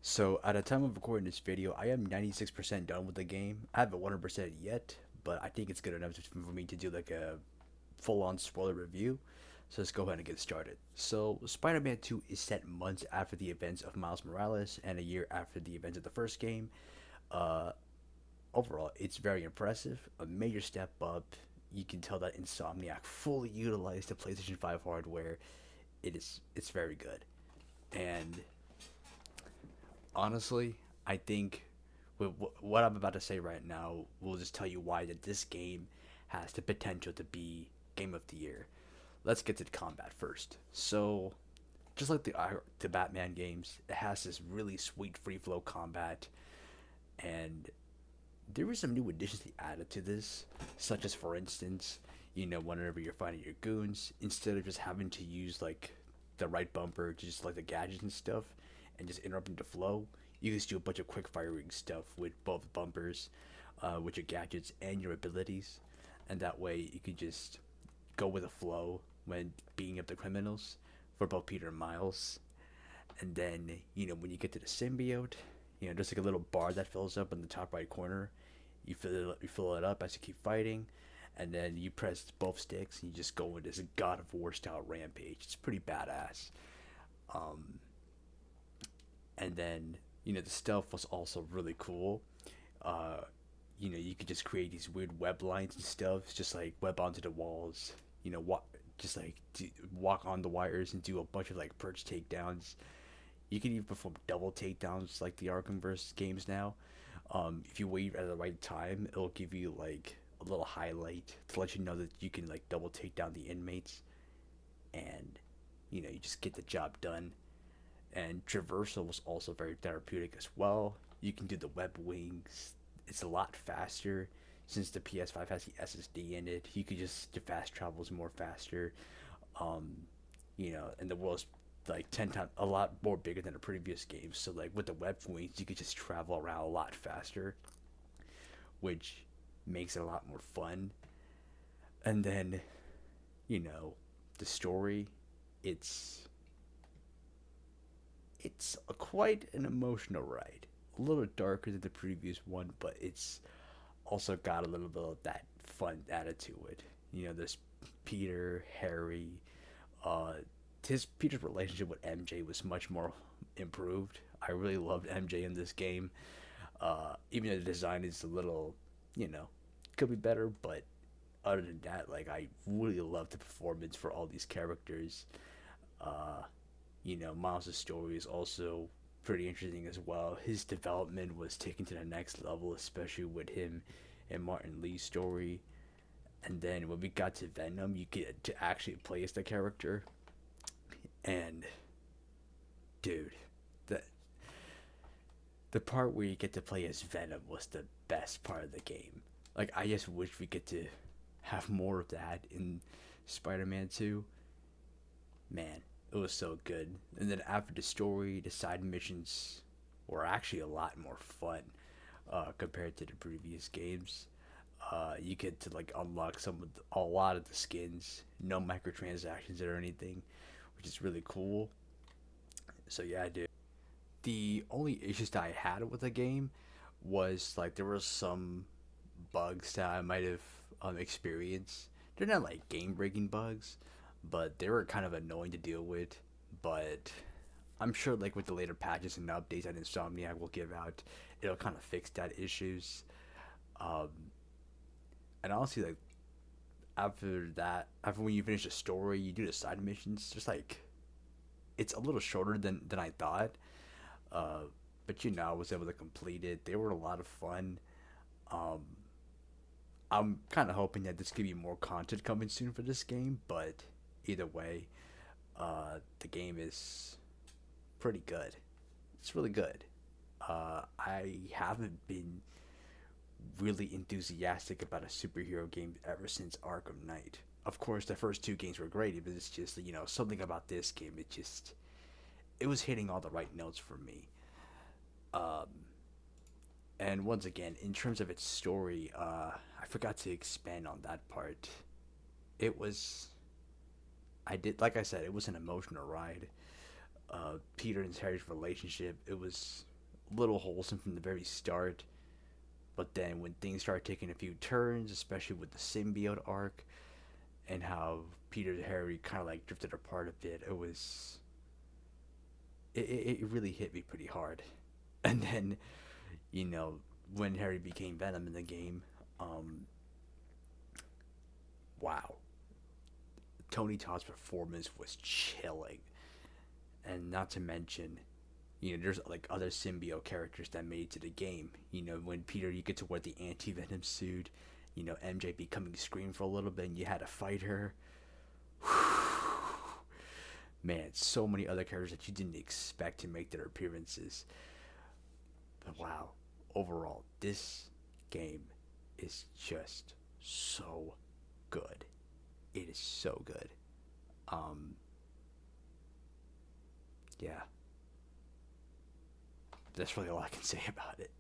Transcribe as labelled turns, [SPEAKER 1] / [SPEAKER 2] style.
[SPEAKER 1] So at the time of recording this video, I am 96% done with the game. I haven't 100% yet, but I think it's good enough for me to do like a full-on spoiler review. So let's go ahead and get started. So Spider-Man 2 is set months after the events of Miles Morales and a year after the events of the first game. Uh, Overall, it's very impressive, a major step up. You can tell that Insomniac fully utilized the PlayStation 5 hardware. It's very good. And honestly, I think with what I'm about to say right now will just tell you why that this game has the potential to be Game of the Year. Let's get to the combat first. So, just like the Batman games, it has this really sweet free flow combat, and there were some new additions they added to this, such as, for instance, whenever you're fighting your goons, instead of just having to use like the right bumper, just like the gadgets and stuff, and just interrupting the flow, you can just do a bunch of quick firing stuff with both bumpers, with your gadgets and your abilities, and that way you can just go with the flow when beating up the criminals for both Peter and Miles. And then, when you get to the symbiote, there's like a little bar that fills up in the top right corner. You fill it up as you keep fighting, and then you press both sticks and you just go into this God of War style rampage. It's pretty badass. Um, and then, the stealth was also really cool. Uh, you could just create these weird web lines and stuff, just like web onto the walls. Just like walk on the wires and do a bunch of like perch takedowns. You can even perform double takedowns like the Arkhamverse games now. If you wait at the right time, it'll give you like a little highlight to let you know that you can like double take down the inmates, and you just get the job done. And Traversal was also very therapeutic as well. You can do the web wings. It's a lot faster since the PS5 has the SSD in it. You could just the fast travels more faster. Um, and the world's like 10 times a lot more bigger than the previous games. So like with the web wings, you could just travel around a lot faster, which makes it a lot more fun. And then you know the story, it's quite an emotional ride. A little darker than the previous one, but it's also got a little bit of that fun attitude to it. There's Peter, Harry, uh, Peter's relationship with MJ was much more improved. I really loved MJ in this game. Even though the design is a little, you know, could be better, but other than that, like I really loved the performance for all these characters. Uh, Miles' story is also pretty interesting as well. His development was taken to the next level, especially with him and Martin Lee's story. And then when we got to Venom, you get to actually play as the character. And dude, the the part where you get to play as Venom was the best part of the game. Like I just wish we get to have more of that in Spider-Man 2. Man, it was so good. And then after the story, the side missions were actually a lot more fun compared to the previous games. You get to like unlock a lot of the skins, no microtransactions or anything, which is really cool. So yeah, dude. The only issues that I had with the game was like there were some bugs that I might have experienced. They're not like game breaking bugs, but they were kind of annoying to deal with. But I'm sure like with the later patches and updates that Insomniac will give out, it'll kind of fix that issues. Um, and honestly, like after when you finish the story, you do the side missions. Just like it's a little shorter than I thought. Uh, but I was able to complete it. They were a lot of fun. Um, I'm kind of hoping that this could be more content coming soon for this game, but either way, the game is pretty good. It's really good. I haven't been really enthusiastic about a superhero game ever since Arkham Knight. Of course, the first two games were great, but it's just something about this game. It was hitting all the right notes for me. Um, and once again, in terms of its story, I forgot to expand on that part. It was I did like I said, it was an emotional ride. Peter and Harry's relationship, it was. little wholesome from the very start. But then when things started taking a few turns, especially with the symbiote arc and how Peter and Harry kind of like drifted apart a bit, it really hit me pretty hard. And then, you know, when Harry became Venom in the game, um, wow, Tony Todd's performance was chilling, and not to mention, there's like other symbiote characters that made it to the game. When Peter, you get to wear the anti-venom suit, MJ becoming Scream for a little bit and you had to fight her. Man, so many other characters that you didn't expect to make their appearances. But wow, overall, this game is just so good. It is so good. Um, yeah, that's really all I can say about it.